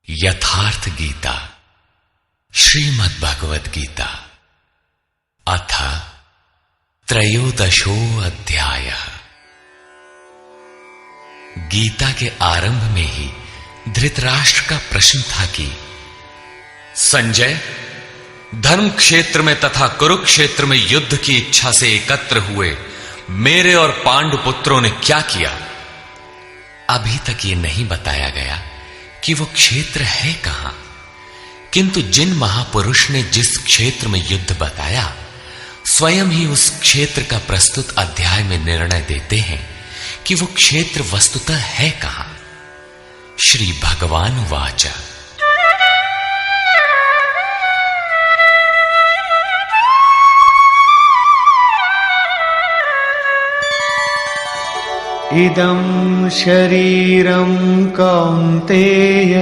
यथार्थ गीता श्रीमद् भगवद गीता अथ त्रयोदशो अध्यायः। गीता के आरंभ में ही धृतराष्ट्र का प्रश्न था कि संजय, धर्म क्षेत्र में तथा कुरुक्षेत्र में युद्ध की इच्छा से एकत्र हुए मेरे और पांडु पुत्रों ने क्या किया? अभी तक ये नहीं बताया गया कि वो क्षेत्र है कहां, किंतु जिन महापुरुष ने जिस क्षेत्र में युद्ध बताया, स्वयं ही उस क्षेत्र का प्रस्तुत अध्याय में निर्णय देते हैं कि वो क्षेत्र वस्तुतः है कहां। श्री भगवान वाच इदं शरीरं कौन्तेय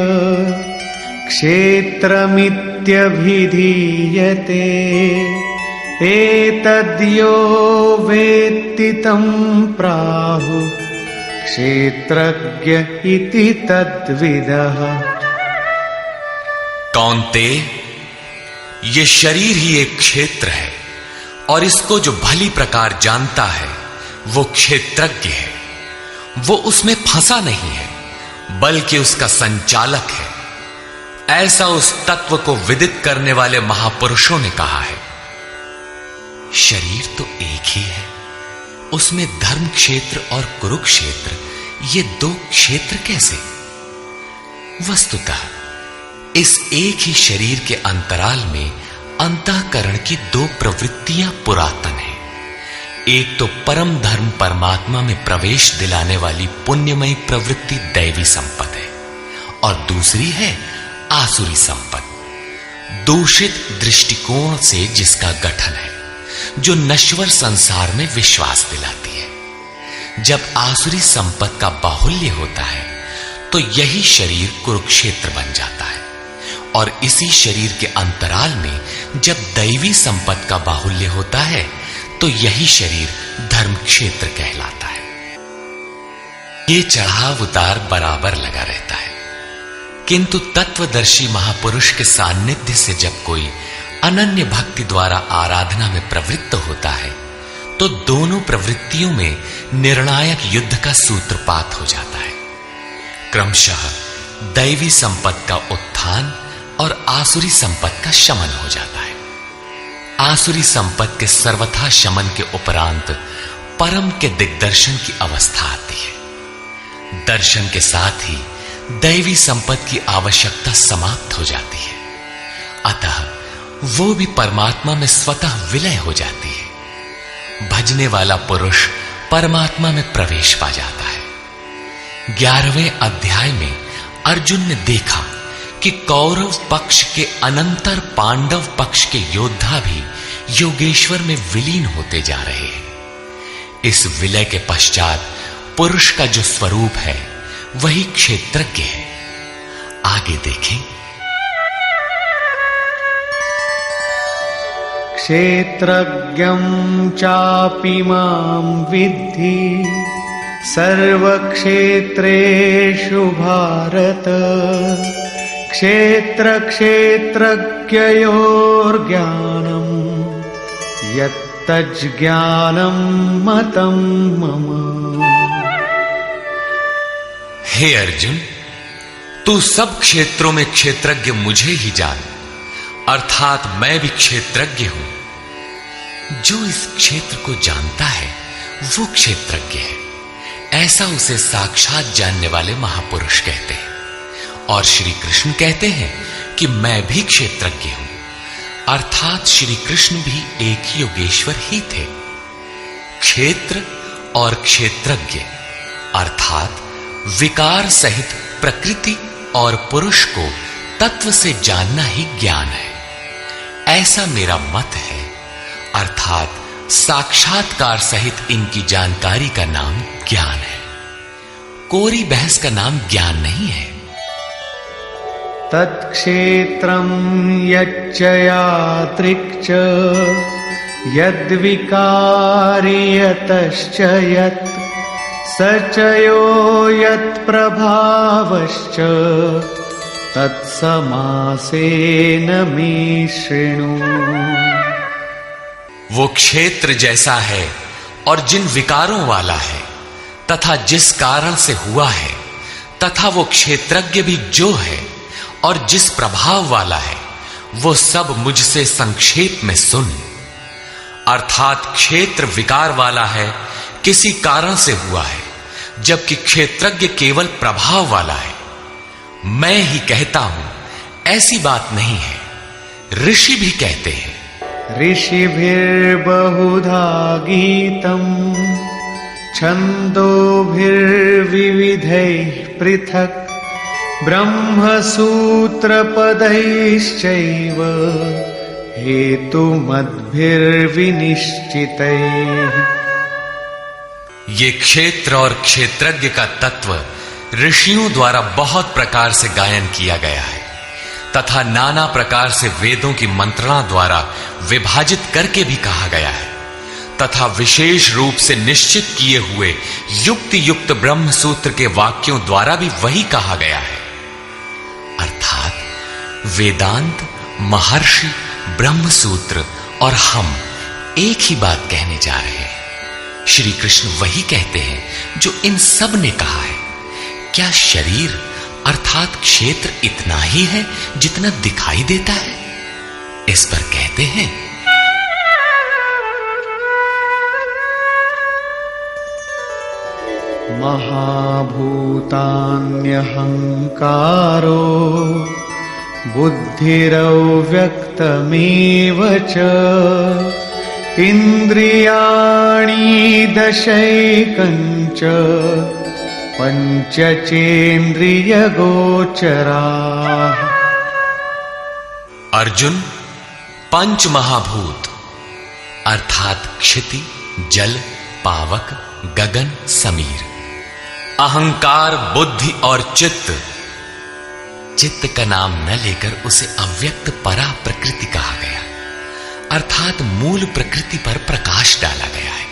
क्षेत्रमित्यभिधीयते एतद्यो वेत्ति तं प्राहुः क्षेत्रज्ञ इति तद्विदः। कौन्तेय, ये शरीर ही एक क्षेत्र है और इसको जो भली प्रकार जानता है वो क्षेत्रज्ञ है। वो उसमें फंसा नहीं है बल्कि उसका संचालक है, ऐसा उस तत्व को विदित करने वाले महापुरुषों ने कहा है। शरीर तो एक ही है, उसमें धर्म क्षेत्र और कुरुक्षेत्र ये दो क्षेत्र कैसे? वस्तुतः इस एक ही शरीर के अंतराल में अंतःकरण की दो प्रवृत्तियां पुरातन हैं। एक तो परम धर्म परमात्मा में प्रवेश दिलाने वाली पुण्यमयी प्रवृत्ति दैवी संपद है और दूसरी है आसुरी संपद, दूषित दृष्टिकोण से जिसका गठन है, जो नश्वर संसार में विश्वास दिलाती है। जब आसुरी संपद का बाहुल्य होता है तो यही शरीर कुरुक्षेत्र बन जाता है और इसी शरीर के अंतराल में जब दैवी संपद का बाहुल्य होता है तो यही शरीर धर्म क्षेत्र कहलाता है। ये चढ़ाव उतार बराबर लगा रहता है, किंतु तत्वदर्शी महापुरुष के सान्निध्य से जब कोई अनन्य भक्ति द्वारा आराधना में प्रवृत्त होता है तो दोनों प्रवृत्तियों में निर्णायक युद्ध का सूत्रपात हो जाता है। क्रमशः दैवी संपत्ति का उत्थान और आसुरी संपत्ति का शमन हो जाता है। आसुरी संपत्ति के सर्वथा शमन के उपरांत परम के दिग्दर्शन की अवस्था आती है। दर्शन के साथ ही दैवी संपत्ति की आवश्यकता समाप्त हो जाती है, अतः वो भी परमात्मा में स्वतः विलय हो जाती है। भजने वाला पुरुष परमात्मा में प्रवेश पा जाता है। 11वें अध्याय में अर्जुन ने देखा कि कौरव पक्ष के अनंतर पांडव पक्ष के योद्धा भी योगेश्वर में विलीन होते जा रहे हैं। इस विलय के पश्चात पुरुष का जो स्वरूप है वही क्षेत्रज्ञ है। आगे देखें। क्षेत्रज्ञं चापि मां विद्धि सर्वक्षेत्रेषु भारत क्षेत्र क्षेत्रज्ञयोर्ज्ञानं यत्तज्ज्ञानं मतं मम। हे अर्जुन, तू सब क्षेत्रों में क्षेत्रज्ञ मुझे ही जान, अर्थात मैं भी क्षेत्रज्ञ हूं। जो इस क्षेत्र को जानता है वो क्षेत्रज्ञ है, ऐसा उसे साक्षात जानने वाले महापुरुष कहते हैं। और श्री कृष्ण कहते हैं कि मैं भी क्षेत्रज्ञ हूं, अर्थात श्री कृष्ण भी एक ही योगेश्वर ही थे। क्षेत्र और क्षेत्रज्ञ अर्थात विकार सहित प्रकृति और पुरुष को तत्व से जानना ही ज्ञान है, ऐसा मेरा मत है। अर्थात साक्षात्कार सहित इनकी जानकारी का नाम ज्ञान है, कोरी बहस का नाम ज्ञान नहीं है। तत्क्षेत्रं यच्च यादृक् यद्विकारी यतश्च यत् स च यो यत्प्रभावश्च तत्समासेन मे शृणु। वो क्षेत्र जैसा है और जिन विकारों वाला है तथा जिस कारण से हुआ है, तथा वो क्षेत्रज्ञ भी जो है और जिस प्रभाव वाला है, वो सब मुझसे संक्षेप में सुन। अर्थात क्षेत्र विकार वाला है, किसी कारण से हुआ है, जबकि क्षेत्रज्ञ केवल प्रभाव वाला है। मैं ही कहता हूं, ऐसी बात नहीं है, ऋषि भी कहते हैं। ऋषिभिर्बहुधा गीतम् छन्दोभिर्विविधैः पृथक् ब्रह्मसूत्रपदैश्चैव हेतुमद्भिर्विनिश्चितैः। ये क्षेत्र और क्षेत्रज्ञ का तत्व ऋषियों द्वारा बहुत प्रकार से गायन किया गया है तथा नाना प्रकार से वेदों की मंत्रणा द्वारा विभाजित करके भी कहा गया है तथा विशेष रूप से निश्चित किए हुए युक्ति युक्त ब्रह्म सूत्र के वाक्यों द्वारा भी वही कहा गया है। अर्थात वेदांत, महर्षि, ब्रह्म सूत्र और हम एक ही बात कहने जा रहे हैं। श्री कृष्ण वही कहते हैं जो इन सब ने कहा है। क्या शरीर अर्थात क्षेत्र इतना ही है जितना दिखाई देता है? इस पर कहते हैं, महाभूतान्यहंकारो बुद्धिरव्यक्तमेव च इन्द्रियाणि दशैकञ्च पंचचेन्द्रियगोचराः। अर्जुन, पंच महाभूत अर्थात क्षिति, जल, पावक, गगन, समीर, अहंकार, बुद्धि और चित्त। चित्त का नाम न लेकर उसे अव्यक्त परा प्रकृति कहा गया, अर्थात मूल प्रकृति पर प्रकाश डाला गया है,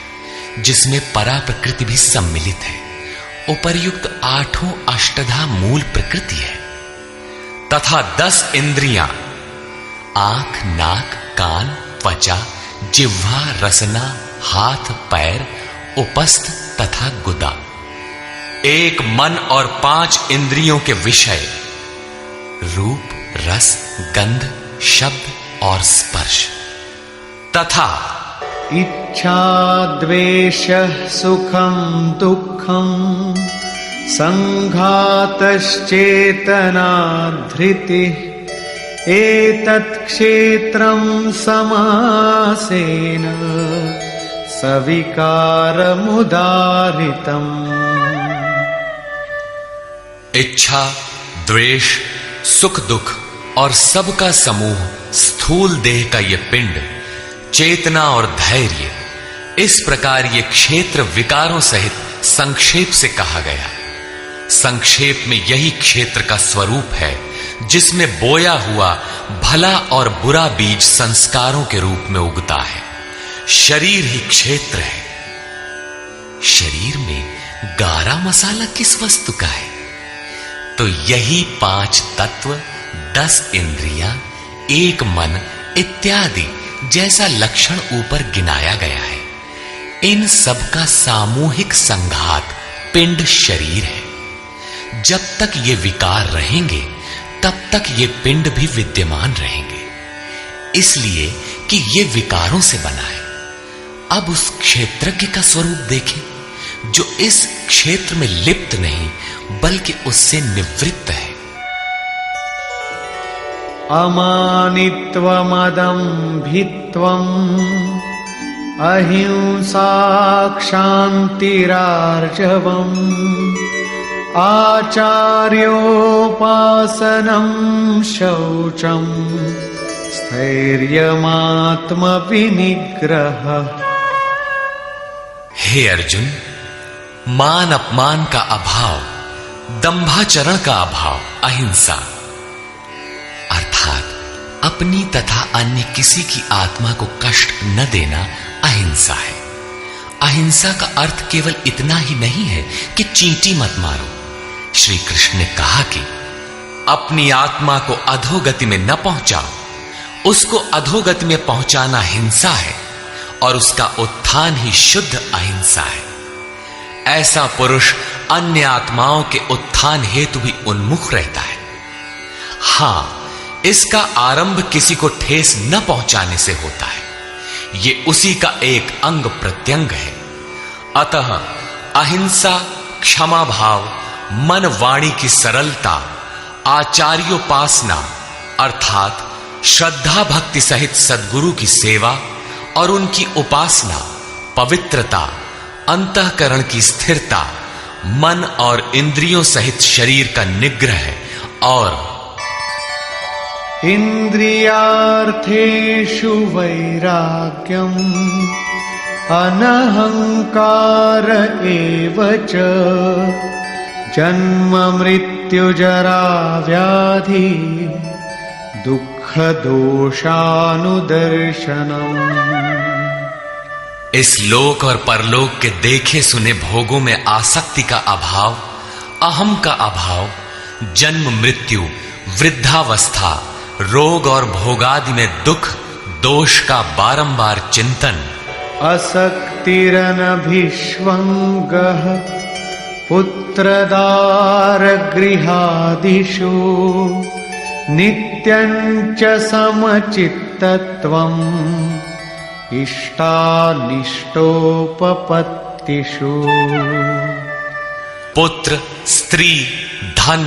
जिसमें परा प्रकृति भी सम्मिलित है। उपर्युक्त आठों अष्टधा मूल प्रकृति है तथा 10 इंद्रियां आंख, नाक, कान, त्वचा, जिह्वा, रसना, हाथ, पैर, उपस्थ तथा गुदा, एक मन और 5 इंद्रियों के विषय रूप, रस, गंध, शब्द और स्पर्श तथा इच्छा, द्वेषः, सुखं दुःखं, संघातश्चेतना, धृतिः, एतत् क्षेत्रं समासेन सविकारमुदाहृतम्। इच्छा, द्वेष, सुख दुख और सबका समूह स्थूल देह का ये पिंड, चेतना और धैर्य, इस प्रकार ये क्षेत्र विकारों सहित संक्षेप से कहा गया। संक्षेप में यही क्षेत्र का स्वरूप है जिसमें बोया हुआ भला और बुरा बीज संस्कारों के रूप में उगता है। शरीर ही क्षेत्र है। शरीर में गारा मसाला किस वस्तु का है? तो यही 5 तत्व, 10 इंद्रियां, एक मन इत्यादि जैसा लक्षण ऊपर गिनाया गया है। इन सब का सामूहिक संघात पिंड शरीर है। जब तक ये विकार रहेंगे तब तक ये पिंड भी विद्यमान रहेंगे, इसलिए कि ये विकारों से बना है। अब उस क्षेत्रज्ञ का स्वरूप देखें जो इस क्षेत्र में लिप्त नहीं बल्कि उससे निवृत्त है। अमानित्वमदम्भित्वम् अहिंसा क्षान्तिरार्जवम् आचार्योपासनं शौचं स्थैर्यमात्मविनिग्रह। हे अर्जुन, मान अपमान का अभाव, दंभाचरण का अभाव अहिंसा अर्थात अपनी तथा अन्य किसी की आत्मा को कष्ट न देना अहिंसा है। अहिंसा का अर्थ केवल इतना ही नहीं है कि चींटी मत मारो। श्री कृष्ण ने कहा कि अपनी आत्मा को अधोगति में न पहुंचाओ। उसको अधोगति में पहुंचाना हिंसा है और उसका उत्थान ही शुद्ध अहिंसा है। ऐसा पुरुष अन्य आत्माओं के उत्थान हेतु भी उन्मुख रहता है। हां, इसका आरंभ किसी को ठेस न पहुंचाने से होता है। ये उसी का एक अंग प्रत्यंग है। अतः अहिंसा, क्षमा भाव, मन वाणी की सरलता, आचार्योपासना अर्थात श्रद्धा भक्ति सहित सद्गुरु की सेवा और उनकी उपासना, पवित्रता, अंतःकरण की स्थिरता, मन और इंद्रियों सहित शरीर का निग्रह और इंद्रियार्थेषु वैराग्यम अनहंकार एव च जन्म मृत्यु जरा व्याधि दुख दोषानुदर्शनम। इस लोक और परलोक के देखे सुने भोगों में आसक्ति का अभाव, अहम का अभाव, जन्म मृत्यु, वृद्धावस्था, रोग और भोगादि में दुख दोष का बारंबार चिंतन, असक्तिरनभिष्वंगः पुत्रदार गृहादिषु नित्यञ्च समचित्तत्वम् इष्टानिष्टोपपत्तिषु। पुत्र, स्त्री, धन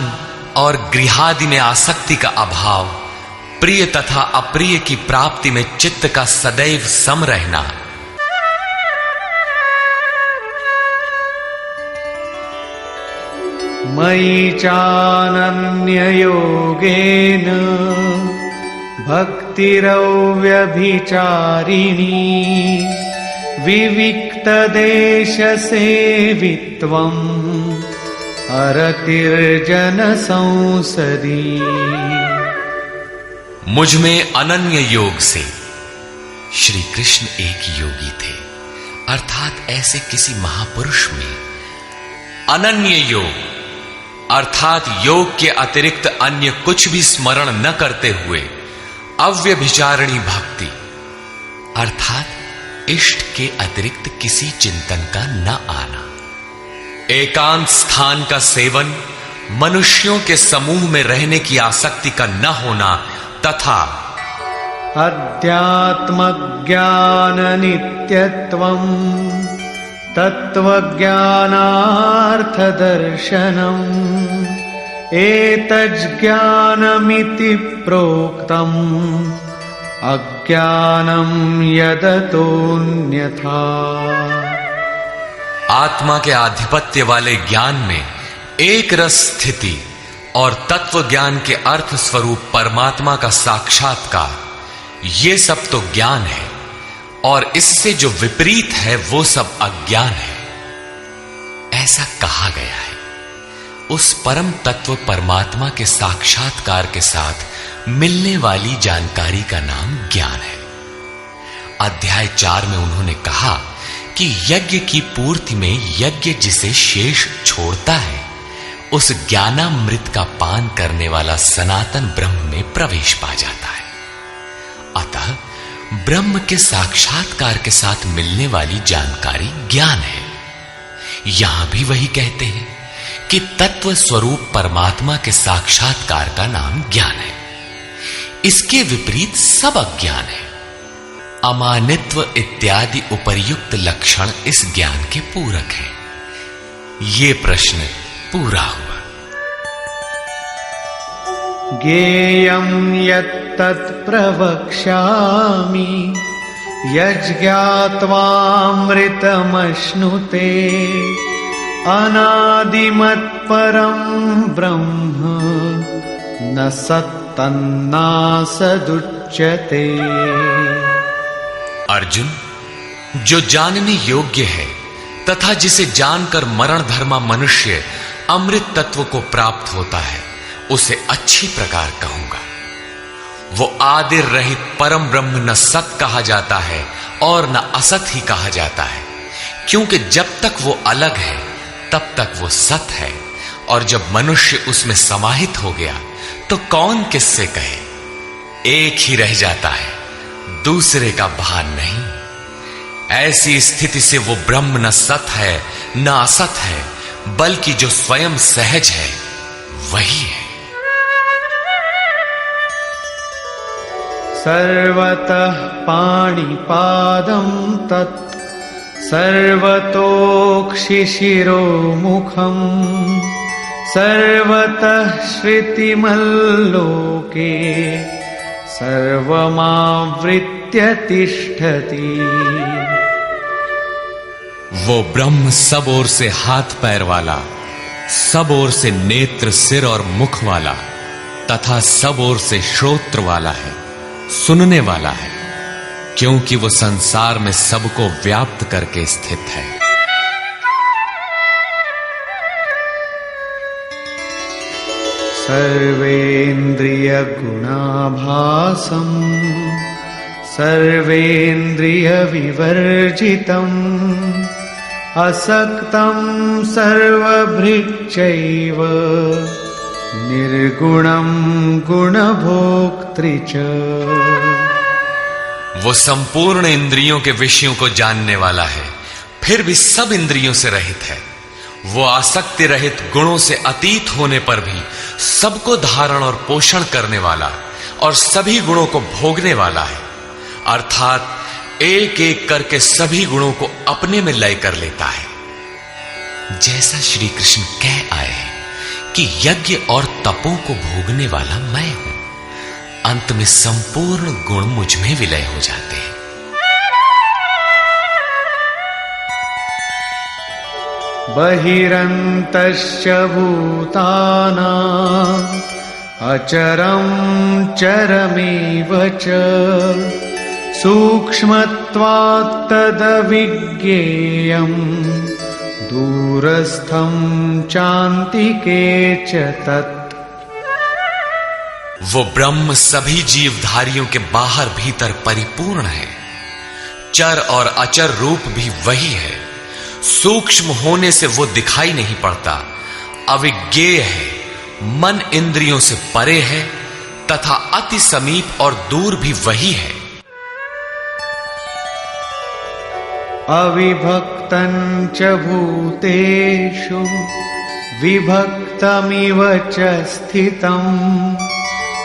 और गृहादि में आसक्ति का अभाव, प्रिय तथा अप्रिय की प्राप्ति में चित्त का सदैव सम रहना, मयि चानन्ययोगेन भक्तिरव्यभिचारिणी विविक्तदेशसेवित्वम् अरतिर्जन संसदी। मुझ में अनन्य योग से, श्री कृष्ण एक योगी थे, अर्थात ऐसे किसी महापुरुष में अनन्य योग अर्थात योग के अतिरिक्त अन्य कुछ भी स्मरण न करते हुए अव्यभिचारिणी भक्ति अर्थात इष्ट के अतिरिक्त किसी चिंतन का न आना, एकांत स्थान का सेवन, मनुष्यों के समूह में रहने की आसक्ति का न होना तथा अध्यात्मज्ञान नित्यत्वम् तत्त्वज्ञानार्थदर्शनम् एतज्ज्ञानमिति प्रोक्तम् अज्ञानं यदतोऽन्यथा। आत्मा के आधिपत्य वाले ज्ञान में एक रस स्थिति और तत्व ज्ञान के अर्थ स्वरूप परमात्मा का साक्षात्कार, ये सब तो ज्ञान है और इससे जो विपरीत है वो सब अज्ञान है। ऐसा कहा गया है। उस परम तत्व परमात्मा के साक्षात्कार के साथ मिलने वाली जानकारी का नाम ज्ञान है। अध्याय 4 में उन्होंने कहा कि यज्ञ की पूर्ति में यज्ञ जिसे शेष छोड़ता है, उस ज्ञानामृत का पान करने वाला सनातन ब्रह्म में प्रवेश पा जाता है। अतः ब्रह्म के साक्षात्कार के साथ मिलने वाली जानकारी ज्ञान है। यहां भी वही कहते हैं कि तत्व स्वरूप परमात्मा के साक्षात्कार का नाम ज्ञान है। इसके विपरीत सब अज्ञान है। अमानित्व इत्यादि उपर्युक्त लक्षण इस ज्ञान के पूरक हैं। ये प्रश्न पूरा हुआ। ज्ञेयं यत्तत् प्रवक्ष्यामि यज्ञात्वामृतमश्नुते अनादिमत्परं ब्रह्म न सत्तन्नासदुच्यते। अर्जुन, जो जानने योग्य है तथा जिसे जानकर मरण धर्मा मनुष्य अमृत तत्व को प्राप्त होता है, उसे अच्छी प्रकार कहूंगा। वो आदिर रहित परम ब्रह्म न सत कहा जाता है और न असत ही कहा जाता है, क्योंकि जब तक वो अलग है तब तक वो सत है और जब मनुष्य उसमें समाहित हो गया तो कौन किससे कहे। एक ही रह जाता है, दूसरे का भान नहीं। ऐसी स्थिति से वो ब्रह्म न सत है न असत है, बल्कि जो स्वयं सहज है वही है। सर्वतः पाणिपादं तत् सर्वतोक्षिशिरोमुखम् सर्वतः श्रुतिमल्लोके सर्वमावृत्य तिष्ठति। वो ब्रह्म सब ओर से हाथ पैर वाला, सब ओर से नेत्र सिर और मुख वाला तथा सब ओर से श्रोत्र वाला है, सुनने वाला है, क्योंकि वो संसार में सबको व्याप्त करके स्थित है। सर्वेन्द्रिय गुणाभासं सर्वेन्द्रिय विवर्जितम् असक्तं सर्वभृच्चैव निर्गुणं गुणभोक्तृ च। वो संपूर्ण इंद्रियों के विषयों को जानने वाला है, फिर भी सब इंद्रियों से रहित है। वो आसक्ति रहित, गुणों से अतीत होने पर भी सबको धारण और पोषण करने वाला और सभी गुणों को भोगने वाला है, अर्थात एक एक करके सभी गुणों को अपने में लय कर लेता है। जैसा श्री कृष्ण कह आए हैं कि यज्ञ और तपों को भोगने वाला मैं हूं, अंत में संपूर्ण गुण मुझ में विलय हो जाते हैं। बहिरन्तश्च भूतानाम् अचरं चरमेव च सूक्ष्मत्वात् तदविज्ञेयम् दूरस्थं चान्तिके च तत्। वो ब्रह्म सभी जीवधारियों के बाहर भीतर परिपूर्ण है। चर और अचर रूप भी वही है। सूक्ष्म होने से वो दिखाई नहीं पड़ता, अविज्ञेय है, मन इंद्रियों से परे है तथा अति समीप और दूर भी वही है। अविभक्तं च भूतेषु विभक्तमिव च स्थितं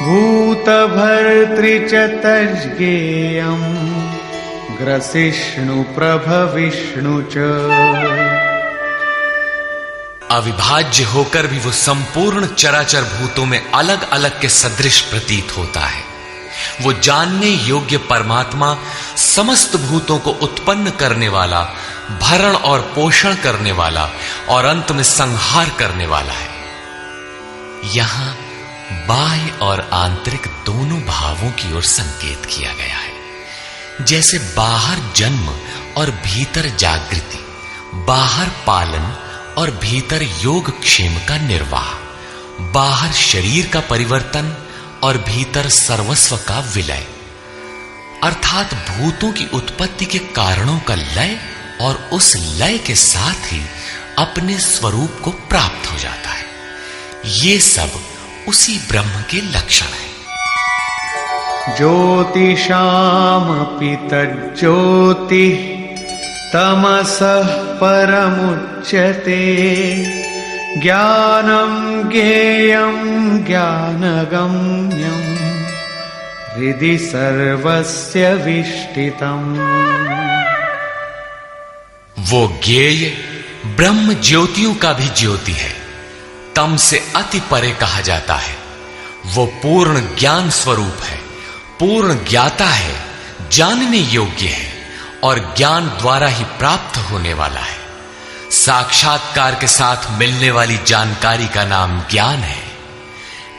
भूतभर्तृ च तज्ज्ञेयम् ग्रसिष्णु प्रभविष्णु च। अविभाज्य होकर भी वो संपूर्ण चराचर भूतों में अलग अलग के सदृश प्रतीत होता है। वो जानने योग्य परमात्मा समस्त भूतों को उत्पन्न करने वाला, भरण और पोषण करने वाला और अंत में संहार करने वाला है। यहां बाह्य और आंतरिक दोनों भावों की ओर संकेत किया गया है। जैसे बाहर जन्म और भीतर जागृति, बाहर पालन और भीतर योग क्षेम का निर्वाह, बाहर शरीर का परिवर्तन और भीतर सर्वस्व का विलय, अर्थात भूतों की उत्पत्ति के कारणों का लय और उस लय के साथ ही अपने स्वरूप को प्राप्त हो जाता है। ये सब उसी ब्रह्म के लक्षण है। ज्योतिषामपि तज्ज्योतिः तमसः परमुच्यते ज्ञानं ज्ञेयं ज्ञानगम्यं हृदि सर्वस्य विष्ठितम्। वो ज्ञेय ब्रह्म ज्योतियों का भी ज्योति है, तम से अति परे कहा जाता है। वो पूर्ण ज्ञान स्वरूप है, पूर्ण ज्ञाता है, जानने योग्य है और ज्ञान द्वारा ही प्राप्त होने वाला है। साक्षात्कार के साथ मिलने वाली जानकारी का नाम ज्ञान है।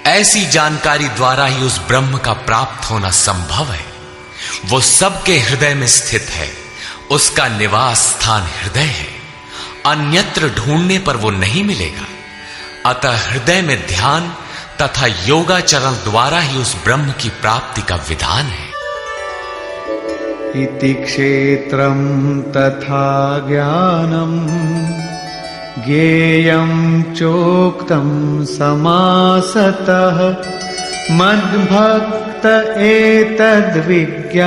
ऐसी जानकारी द्वारा ही उस ब्रह्म का प्राप्त होना संभव है। वो सबके हृदय में स्थित है, उसका निवास स्थान हृदय है, अन्यत्र ढूंढने पर वो नहीं मिलेगा। अतः हृदय में ध्यान तथा योगाचरण द्वारा ही उस ब्रह्म की प्राप्ति का विधान है। इति क्षेत्रं तथा ज्ञानम् ज्ञेयं चोक्तं समासतः मद्भक्त एतद्विज्ञाय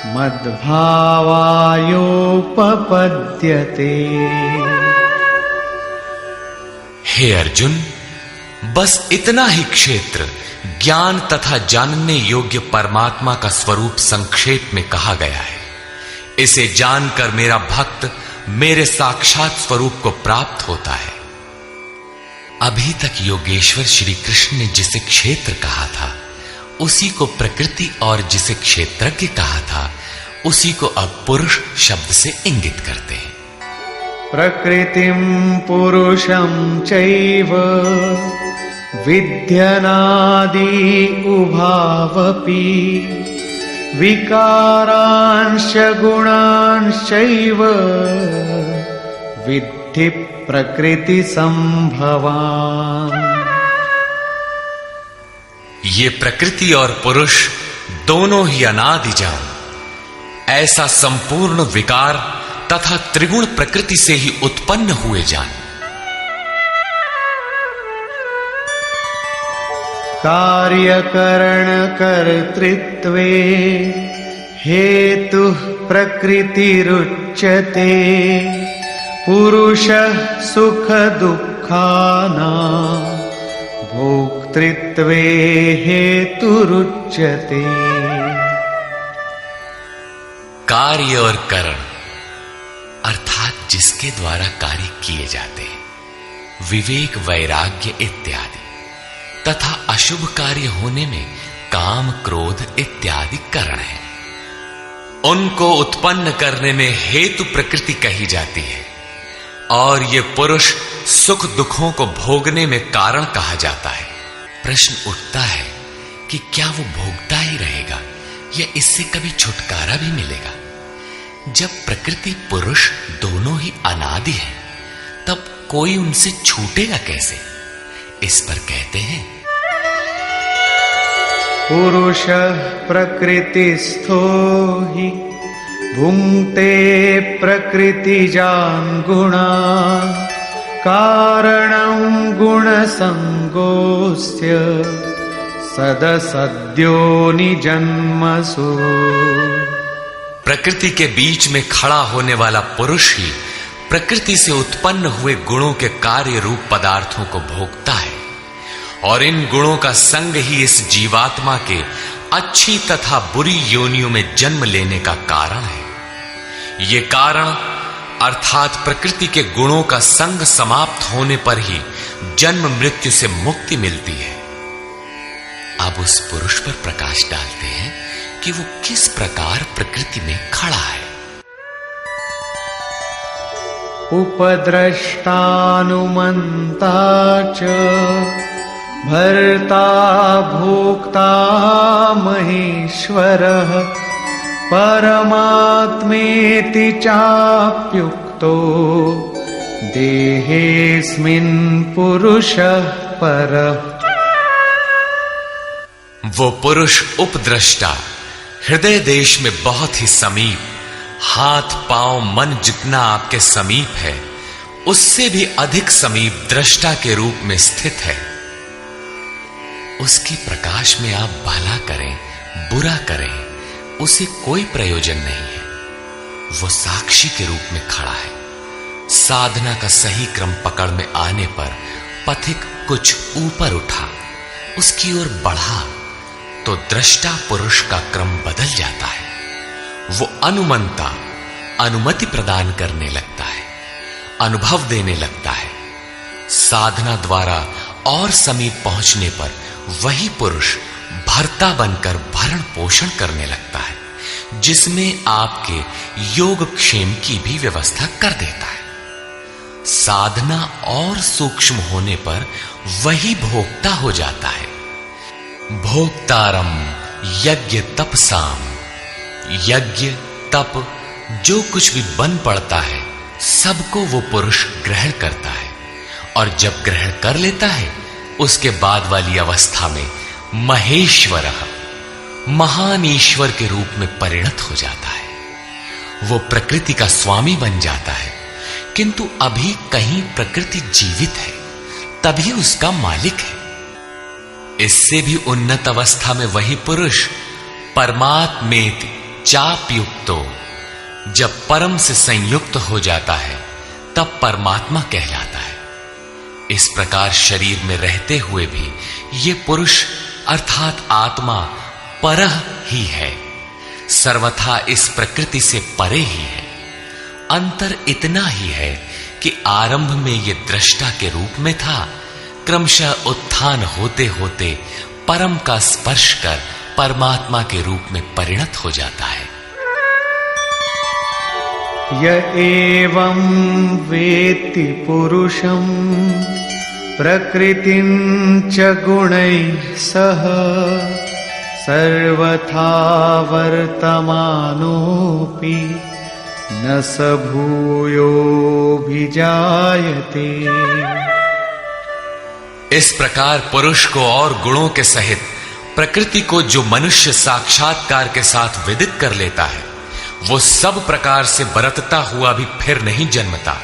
मद्भावायोपपद्यते। हे अर्जुन, बस इतना ही क्षेत्र ज्ञान तथा जानने योग्य परमात्मा का स्वरूप संक्षेप में कहा गया है। इसे जानकर मेरा भक्त मेरे साक्षात स्वरूप को प्राप्त होता है। अभी तक योगेश्वर श्री कृष्ण ने जिसे क्षेत्र कहा था उसी को प्रकृति, और जिसे क्षेत्रज्ञ कहा था उसी को अब पुरुष शब्द से इंगित करते हैं। प्रकृतिं पुरुषं चैव विद्यनादि उभावपि विकारांश गुणांश्चैव विद्धि प्रकृति संभवान्। ये प्रकृति और पुरुष दोनों ही अनादि जान, ऐसा संपूर्ण विकार तथा त्रिगुण प्रकृति से ही उत्पन्न हुए जान। कार्यकरण कर्तृत्वे हेतुः प्रकृतिरुच्यते पुरुषः सुख दुःखानां भोक्तृत्वे हेतुरुच्यते। कार्य और करण अर्थात जिसके द्वारा कार्य किए जाते हैं, विवेक, वैराग्य इत्यादि, तथा अशुभ कार्य होने में काम, क्रोध इत्यादि कारण है। उनको उत्पन्न करने में हेतु प्रकृति कही जाती है, और ये पुरुष सुख दुखों को भोगने में कारण कहा जाता है। प्रश्न उठता है कि क्या वो भोगता ही रहेगा या इससे कभी छुटकारा भी मिलेगा? जब प्रकृति पुरुष दोनों ही अनादि हैं, तब कोई उनसे छूटेगा कैसे? इस पर कहते हैं, पुरुषः प्रकृतिस्थो हि भुङ्क्ते प्रकृतिजान् गुणान् कारणं गुणसङ्गोऽस्य सदसद्यो निजन्मसु। प्रकृति के बीच में खड़ा होने वाला पुरुष ही प्रकृति से उत्पन्न हुए गुणों के कार्य रूप पदार्थों को भोगता है, और इन गुणों का संग ही इस जीवात्मा के अच्छी तथा बुरी योनियों में जन्म लेने का कारण है। ये कारण अर्थात प्रकृति के गुणों का संग समाप्त होने पर ही जन्म मृत्यु से मुक्ति मिलती है। अब उस पुरुष पर प्रकाश डालते हैं कि वो किस प्रकार प्रकृति में खड़ा है। उपद्रष्टानुमन्ता च भर्ता भोक्ता महेश्वरः परमात्मेति चाप्युक्तो देहेऽस्मिन् पुरुषः परः। वो पुरुष उपद्रष्टा, हृदय देश में बहुत ही समीप, हाथ पांव मन जितना आपके समीप है उससे भी अधिक समीप दृष्टा के रूप में स्थित है। उसकी प्रकाश में आप भला करें बुरा करें उसे कोई प्रयोजन नहीं है। वो साक्षी के रूप में खड़ा है। साधना का सही क्रम पकड़ में आने पर पथिक कुछ ऊपर उठा, उसकी ओर बढ़ा तो दृष्टा पुरुष का क्रम बदल जाता है। वो अनुमंता अनुमति प्रदान करने लगता है, अनुभव देने लगता है। साधना द्वारा और समीप पहुंचने पर वही पुरुष भर्ता बनकर भरण पोषण करने लगता है, जिसमें आपके योग क्षेम की भी व्यवस्था कर देता है। साधना और सूक्ष्म होने पर वही भोक्ता हो जाता है। भोक्तारम यज्ञ तपसाम, यज्ञ तप जो कुछ भी बन पड़ता है सबको वो पुरुष ग्रहण करता है, और जब ग्रहण कर लेता है उसके बाद वाली अवस्था में महेश्वर महान ईश्वर के रूप में परिणत हो जाता है। वो प्रकृति का स्वामी बन जाता है, किंतु अभी कहीं प्रकृति जीवित है, तभी उसका मालिक है। इससे भी उन्नत अवस्था में वही पुरुष परमात्मेति चाप्युक्तो, जब परम से संयुक्त हो जाता है तब परमात्मा कहलाता है। इस प्रकार शरीर में रहते हुए भी ये पुरुष अर्थात आत्मा परह ही है, सर्वथा इस प्रकृति से परे ही है। अंतर इतना ही है कि आरंभ में ये दृष्टा के रूप में था, क्रमशः उत्थान होते होते परम का स्पर्श कर परमात्मा के रूप में परिणत हो जाता है। य एवं वेत्ति पुरुषं प्रकृतिं च गुणैः सह सर्वथा वर्तमानोऽपि न स भूयोऽभिजायते। इस प्रकार पुरुष को और गुणों के सहित प्रकृति को जो मनुष्य साक्षात्कार के साथ विदित कर लेता है, वो सब प्रकार से बरतता हुआ भी फिर नहीं जन्मता,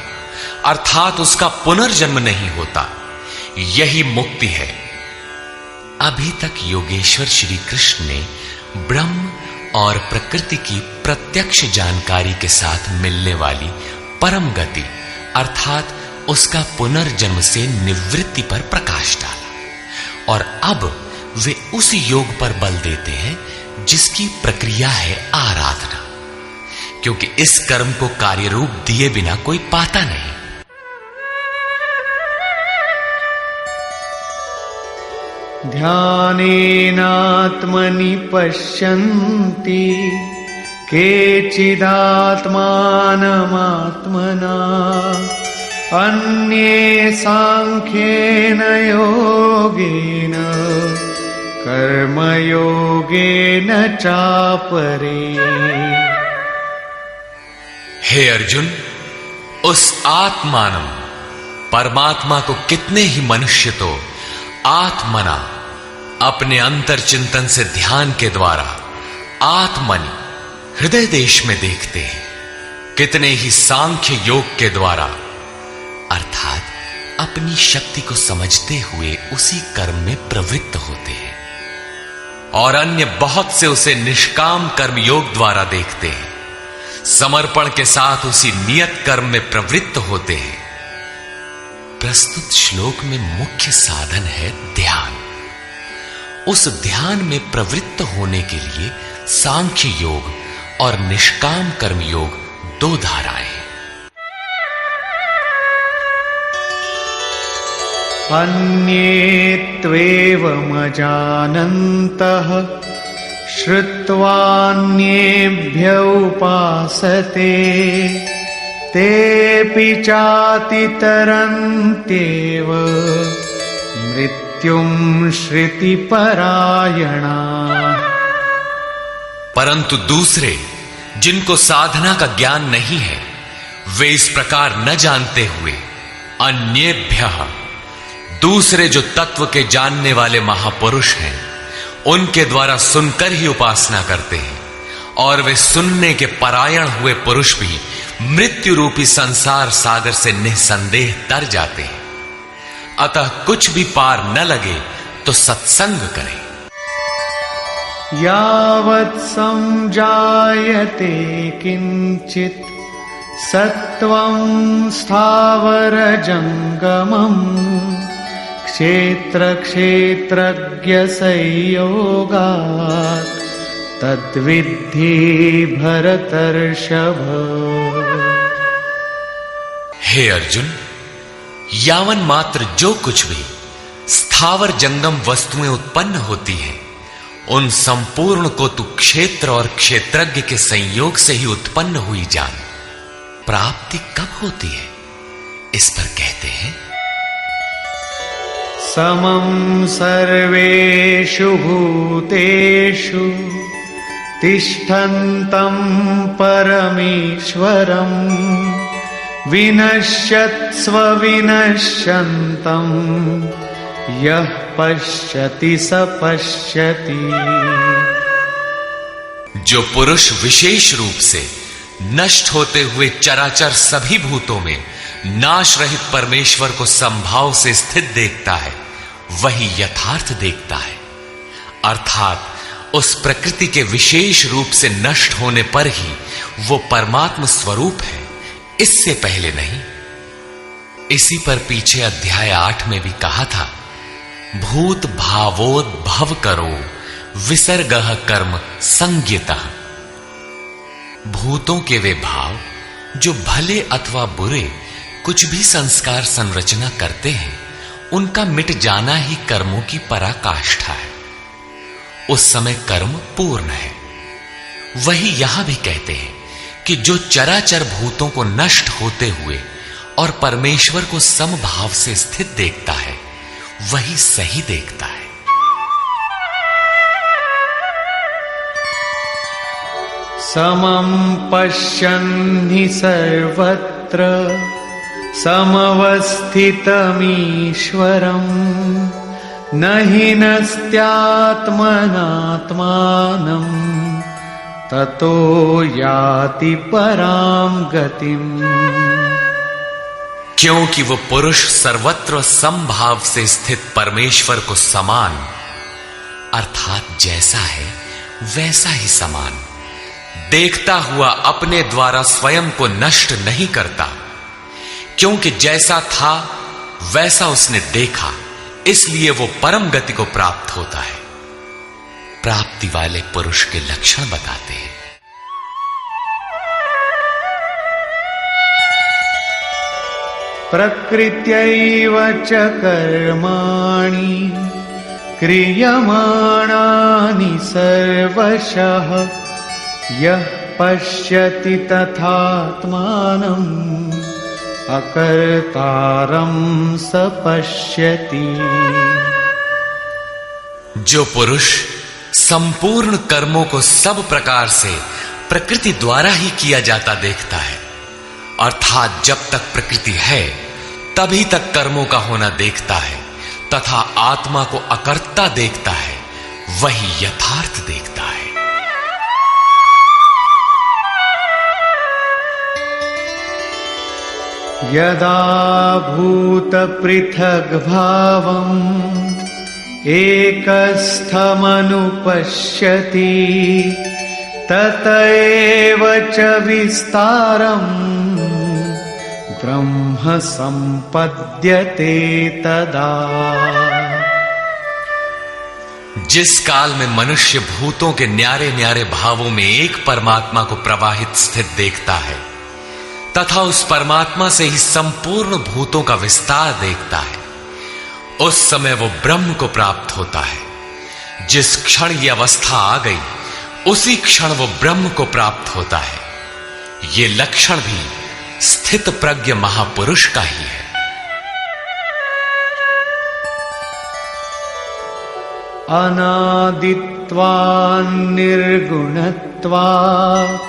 अर्थात उसका पुनर्जन्म नहीं होता। यही मुक्ति है। अभी तक योगेश्वर श्री कृष्ण ने ब्रह्म और प्रकृति की प्रत्यक्ष जानकारी के साथ मिलने वाली परम गति अर्थात उसका पुनर्जन्म से निवृत्ति पर प्रकाश डाला, और अब वे उस योग पर बल देते हैं जिसकी प्रक्रिया है आराधना, क्योंकि इस कर्म को कार्य रूप दिए बिना कोई पाता नहीं। ध्यानेनात्मनि पश्यन्ति केचिदात्मानमात्मना अन्ये सांख्येन योगेन कर्मयोगेन चापरे। हे अर्जुन, उस आत्मानम परमात्मा को कितने ही मनुष्य तो आत्मना अपने अंतर चिंतन से ध्यान के द्वारा आत्मनि हृदय देश में देखते हैं, कितने ही सांख्य योग के द्वारा अर्थात अपनी शक्ति को समझते हुए उसी कर्म में प्रवृत्त होते हैं, और अन्य बहुत से उसे निष्काम कर्म योग द्वारा देखते हैं, समर्पण के साथ उसी नियत कर्म में प्रवृत्त होते हैं। प्रस्तुत श्लोक में मुख्य साधन है ध्यान। उस ध्यान में प्रवृत्त होने के लिए सांख्य योग और निष्काम कर्म योग दो धाराएं हैं। अन्ये त्वेवमजानन्तः श्रुत्वान्येभ्य उपासते तेऽपि चातितरन्त्येव मृत्युं श्रुतिपरायणा। परंतु दूसरे जिनको साधना का ज्ञान नहीं है, वे इस प्रकार न जानते हुए अन्येभ्यः दूसरे जो तत्व के जानने वाले महापुरुष हैं उनके द्वारा सुनकर ही उपासना करते हैं, और वे सुनने के परायण हुए पुरुष भी मृत्यु रूपी संसार सागर से निसंदेह तर जाते हैं। अतः कुछ भी पार न लगे तो सत्संग करें। यावत् संजायते किंचित सत्वं स्थावरजंगमम् क्षेत्र क्षेत्रज्ञ संयोगात् तद्विद्धि भरतर्षभ। हे अर्जुन, यावन मात्र जो कुछ भी स्थावर जंगम वस्तुएं उत्पन्न होती हैं, उन संपूर्ण को तू क्षेत्र और क्षेत्रज्ञ के संयोग से ही उत्पन्न हुई जान। प्राप्ति कब होती है, इस पर कहते हैं समं सर्वेषु भूतेषु तिष्ठन्तं परमेश्वरं विनश्यत्स्व विनश्यन्तं यः पश्यति स पश्यति। जो पुरुष विशेष रूप से नष्ट होते हुए चराचर सभी भूतों में नाश रहित परमेश्वर को समभाव से स्थित देखता है, वही यथार्थ देखता है। अर्थात उस प्रकृति के विशेष रूप से नष्ट होने पर ही वो परमात्म स्वरूप है, इससे पहले नहीं। इसी पर पीछे अध्याय 8 में भी कहा था, भूत भावोद्भव करो विसर्गः कर्म संज्ञितः। भूतों के वे भाव जो भले अथवा बुरे कुछ भी संस्कार संरचना करते हैं, उनका मिट जाना ही कर्मों की पराकाष्ठा है। उस समय कर्म पूर्ण है। वही यहां भी कहते हैं कि जो चराचर भूतों को नष्ट होते हुए और परमेश्वर को समभाव से स्थित देखता है, वही सही देखता है। समं पश्यन् हि सर्वत्र समवस्थितमीश्वरम् न हि नस्त्यात्मनात्मानं ततो याति परां गतिम्। क्योंकि वो पुरुष सर्वत्र समभाव से स्थित परमेश्वर को समान अर्थात जैसा है वैसा ही समान देखता हुआ अपने द्वारा स्वयं को नष्ट नहीं करता, क्योंकि जैसा था वैसा उसने देखा, इसलिए वो परम गति को प्राप्त होता है। प्राप्ति वाले पुरुष के लक्षण बताते हैं। प्रकृत्यैव च कर्माणि क्रियमाणानि सर्वशः यः पश्यति तथात्मानम् अकर्तारं स पश्यति। जो पुरुष संपूर्ण कर्मों को सब प्रकार से प्रकृति द्वारा ही किया जाता देखता है, अर्थात जब तक प्रकृति है तभी तक कर्मों का होना देखता है, तथा आत्मा को अकर्ता देखता है, वही यथार्थ देखता है। यदा भूत पृथग् भावम् एकस्थमनुपश्यति तत एव च विस्तारम् ब्रह्म संपद्यते तदा। जिस काल में मनुष्य भूतों के न्यारे न्यारे भावों में एक परमात्मा को प्रवाहित स्थित देखता है तथा उस परमात्मा से ही संपूर्ण भूतों का विस्तार देखता है, उस समय वो ब्रह्म को प्राप्त होता है। जिस क्षण ये अवस्था आ गई उसी क्षण वो ब्रह्म को प्राप्त होता है। ये लक्षण भी स्थित प्रज्ञ महापुरुष का ही है। अनादित्वान् निर्गुणत्वात्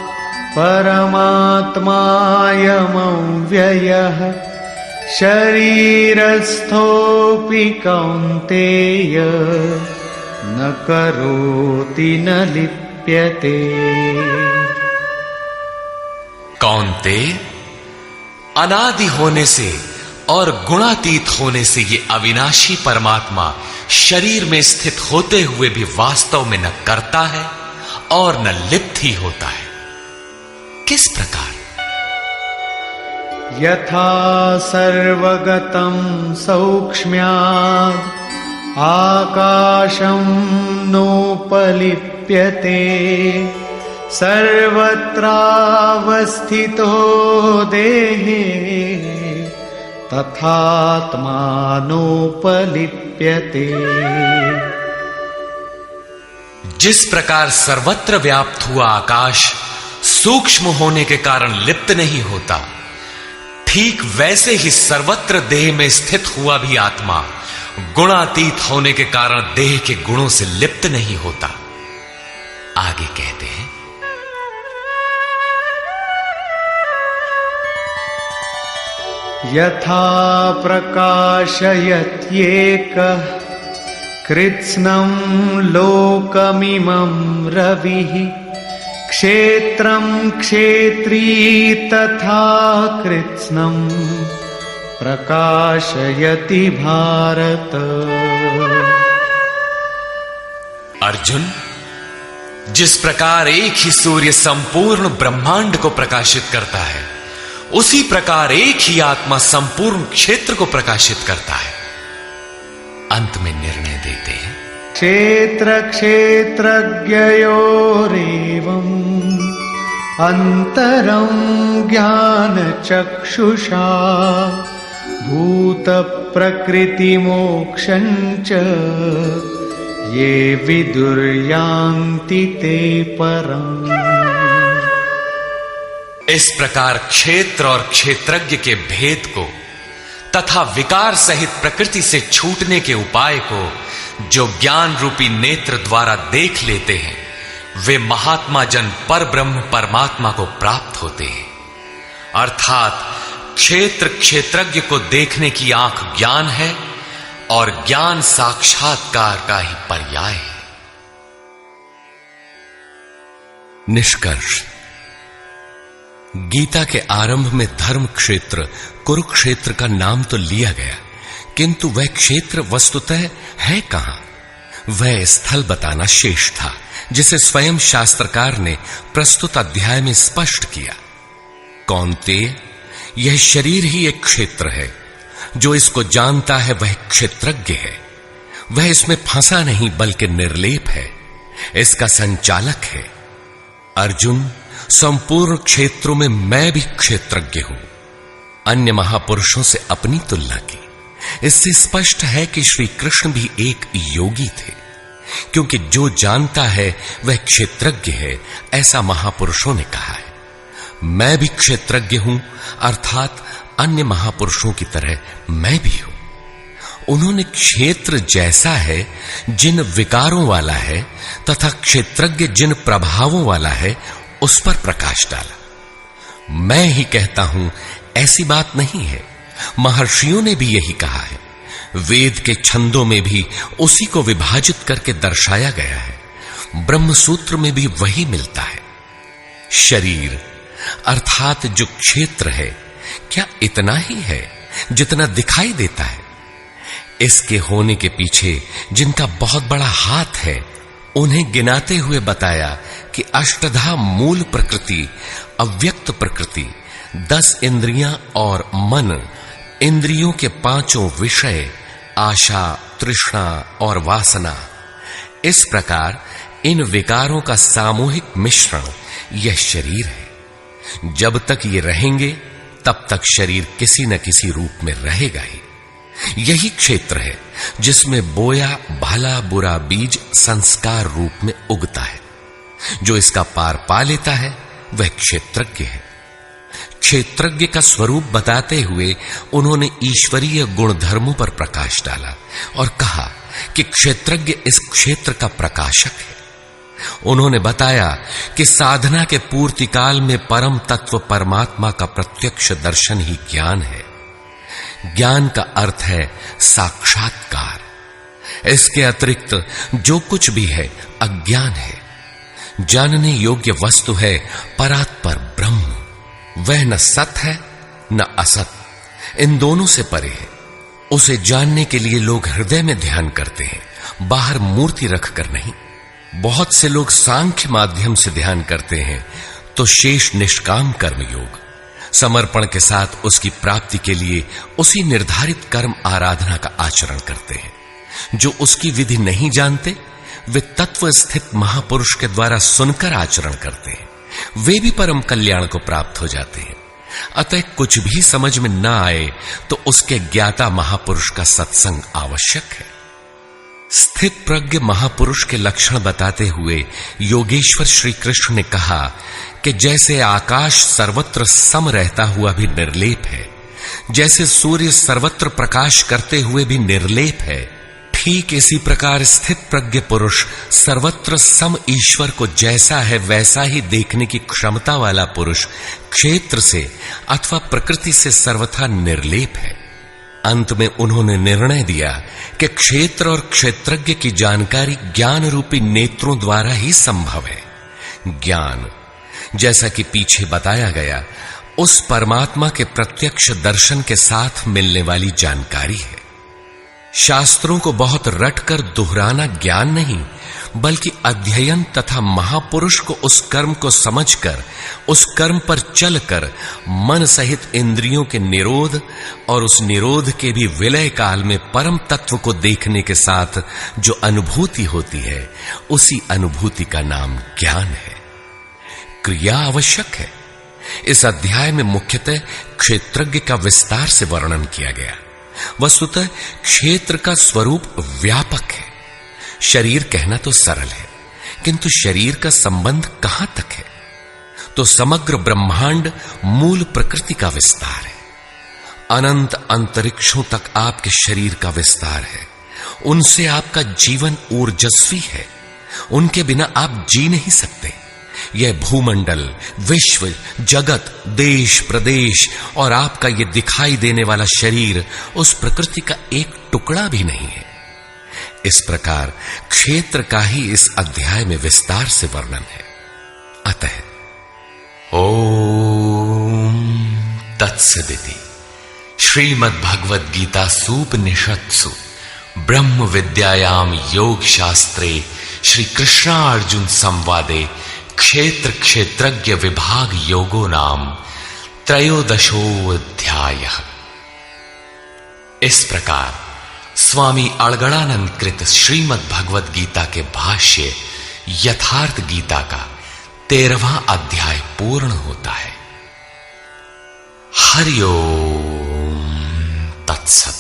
परमात्मायमव्ययः शरीरस्थोऽपि कौन्तेय न करोति न लिप्यते। कौन्तेय, अनादि होने से और गुणातीत होने से ये अविनाशी परमात्मा शरीर में स्थित होते हुए भी वास्तव में न करता है और न लिप्त ही होता है। किस प्रकार? यथा सर्वगतं सौक्ष्म्याद् आकाशं नोपलिप्यते सर्वत्रावस्थितो देहे तथात्मानोपलिप्यते। जिस प्रकार सर्वत्र व्याप्त हुआ आकाश सूक्ष्म होने के कारण लिप्त नहीं होता, ठीक वैसे ही सर्वत्र देह में स्थित हुआ भी आत्मा गुणातीत होने के कारण देह के गुणों से लिप्त नहीं होता। आगे कहते हैं, यथा प्रकाशयत्येकः कृत्स्नं लोकमिमं रविः क्षेत्रं क्षेत्री तथा कृत्स्नं प्रकाशयति भारत। अर्जुन, जिस प्रकार एक ही सूर्य संपूर्ण ब्रह्मांड को प्रकाशित करता है, उसी प्रकार एक ही आत्मा संपूर्ण क्षेत्र को प्रकाशित करता है। अंत में निर्णय देते हैं, क्षेत्र क्षेत्रज्ञयोरेवम् अंतरं ज्ञान चक्षुषा भूत प्रकृति मोक्षं च ये विदुर्यान्ति ते परम्। इस प्रकार क्षेत्र और क्षेत्रज्ञ के भेद को तथा विकार सहित प्रकृति से छूटने के उपाय को जो ज्ञान रूपी नेत्र द्वारा देख लेते हैं, वे महात्मा जन पर ब्रह्म परमात्मा को प्राप्त होते हैं। अर्थात क्षेत्र क्षेत्रज्ञ को देखने की आंख ज्ञान है और ज्ञान साक्षात्कार का ही पर्याय है। निष्कर्ष, गीता के आरंभ में धर्म क्षेत्र कुरुक्षेत्र का नाम तो लिया गया, किंतु वह क्षेत्र वस्तुतः है कहां? वह स्थल बताना शेष था, जिसे स्वयं शास्त्रकार ने प्रस्तुत अध्याय में स्पष्ट किया। कौन्तेय, यह शरीर ही एक क्षेत्र है। जो इसको जानता है वह क्षेत्रज्ञ है। वह इसमें फंसा नहीं बल्कि निर्लेप है, इसका संचालक है। अर्जुन, संपूर्ण क्षेत्रों में मैं भी क्षेत्रज्ञ हूं। अन्य महापुरुषों से अपनी तुलना की। इससे स्पष्ट है कि श्री कृष्ण भी एक योगी थे, क्योंकि जो जानता है वह क्षेत्रज्ञ है, ऐसा महापुरुषों ने कहा है। मैं भी क्षेत्रज्ञ हूं, अर्थात अन्य महापुरुषों की तरह मैं भी हूं। उन्होंने क्षेत्र जैसा है जिन विकारों वाला है तथा क्षेत्रज्ञ जिन प्रभावों वाला है उस पर प्रकाश डाला। मैं ही कहता हूं ऐसी बात नहीं है, महर्षियों ने भी यही कहा है। वेद के छंदों में भी उसी को विभाजित करके दर्शाया गया है। ब्रह्म सूत्र में भी वही मिलता है। शरीर अर्थात जो क्षेत्र है, क्या इतना ही है जितना दिखाई देता है? इसके होने के पीछे जिनका बहुत बड़ा हाथ है, उन्हें गिनाते हुए बताया कि अष्टधा मूल प्रकृति, अव्यक्त प्रकृति, 10 इंद्रियां और मन, इंद्रियों के 5 विषय, आशा, तृष्णा और वासना, इस प्रकार इन विकारों का सामूहिक मिश्रण यह शरीर है। जब तक ये रहेंगे तब तक शरीर किसी न किसी रूप में रहेगा ही। यही क्षेत्र है जिसमें बोया भला बुरा बीज संस्कार रूप में उगता है। जो इसका पार पा लेता है वह क्षेत्रज्ञ है। क्षेत्रज्ञ का स्वरूप बताते हुए उन्होंने ईश्वरीय गुण धर्मों पर प्रकाश डाला और कहा कि क्षेत्रज्ञ इस क्षेत्र का प्रकाशक है। उन्होंने बताया कि साधना के पूर्ति काल में परम तत्व परमात्मा का प्रत्यक्ष दर्शन ही ज्ञान है। ज्ञान का अर्थ है साक्षात्कार। इसके अतिरिक्त जो कुछ भी है अज्ञान है। जानने योग्य वस्तु है परात्पर ब्रह्म। वह न सत है न असत, इन दोनों से परे है। उसे जानने के लिए लोग हृदय में ध्यान करते हैं, बाहर मूर्ति रखकर नहीं। बहुत से लोग सांख्य माध्यम से ध्यान करते हैं, तो शेष निष्काम कर्म योग, समर्पण के साथ उसकी प्राप्ति के लिए उसी निर्धारित कर्म आराधना का आचरण करते हैं। जो उसकी विधि नहीं जानते, वे तत्व स्थित महापुरुष के द्वारा सुनकर आचरण करते हैं। वे भी परम कल्याण को प्राप्त हो जाते हैं। अतः कुछ भी समझ में न आए तो उसके ज्ञाता महापुरुष का सत्संग आवश्यक है। स्थित प्रज्ञ महापुरुष के लक्षण बताते हुए योगेश्वर श्री कृष्ण ने कहा कि जैसे आकाश सर्वत्र सम रहता हुआ भी निर्लेप है, जैसे सूर्य सर्वत्र प्रकाश करते हुए भी निर्लेप है, ठीक इसी प्रकार स्थित प्रज्ञ पुरुष सर्वत्र सम ईश्वर को जैसा है वैसा ही देखने की क्षमता वाला पुरुष क्षेत्र से अथवा प्रकृति से सर्वथा निर्लेप है। अंत में उन्होंने निर्णय दिया कि क्षेत्र और क्षेत्रज्ञ की जानकारी ज्ञान रूपी नेत्रों द्वारा ही संभव है। ज्ञान, जैसा कि पीछे बताया गया, उस परमात्मा के प्रत्यक्ष दर्शन के साथ मिलने वाली जानकारी है। शास्त्रों को बहुत रटकर दोहराना ज्ञान नहीं, बल्कि अध्ययन तथा महापुरुष को उस कर्म को समझकर, उस कर्म पर चलकर मन सहित इंद्रियों के निरोध और उस निरोध के भी विलय काल में परम तत्व को देखने के साथ जो अनुभूति होती है, उसी अनुभूति का नाम ज्ञान है। क्रिया आवश्यक है। इस अध्याय में मुख्यतः क्षेत्रज्ञ का विस्तार से वर्णन किया गया। वस्तुतः क्षेत्र का स्वरूप व्यापक है। शरीर कहना तो सरल है, किंतु शरीर का संबंध कहां तक है? तो समग्र ब्रह्मांड मूल प्रकृति का विस्तार है। अनंत अंतरिक्षों तक आपके शरीर का विस्तार है। उनसे आपका जीवन ऊर्जस्वी है। उनके बिना आप जी नहीं सकते। यह भूमंडल, विश्व, जगत, देश, प्रदेश और आपका यह दिखाई देने वाला शरीर उस प्रकृति का एक टुकड़ा भी नहीं है। इस प्रकार क्षेत्र का ही इस अध्याय में विस्तार से वर्णन है। अतः ओम तत्सदिति श्रीमद् भगवद गीता सूपनिषत्सु ब्रह्म विद्यायाम योग शास्त्रे श्री कृष्णार्जुन संवादे क्षेत्र क्षेत्रज्ञ विभाग योगो नाम त्रयोदशोऽध्यायः। इस प्रकार स्वामी अड़गड़ानंद कृत श्रीमद् भगवद गीता के भाष्य यथार्थ गीता का 13वां अध्याय पूर्ण होता है। हरि ओम तत्सत।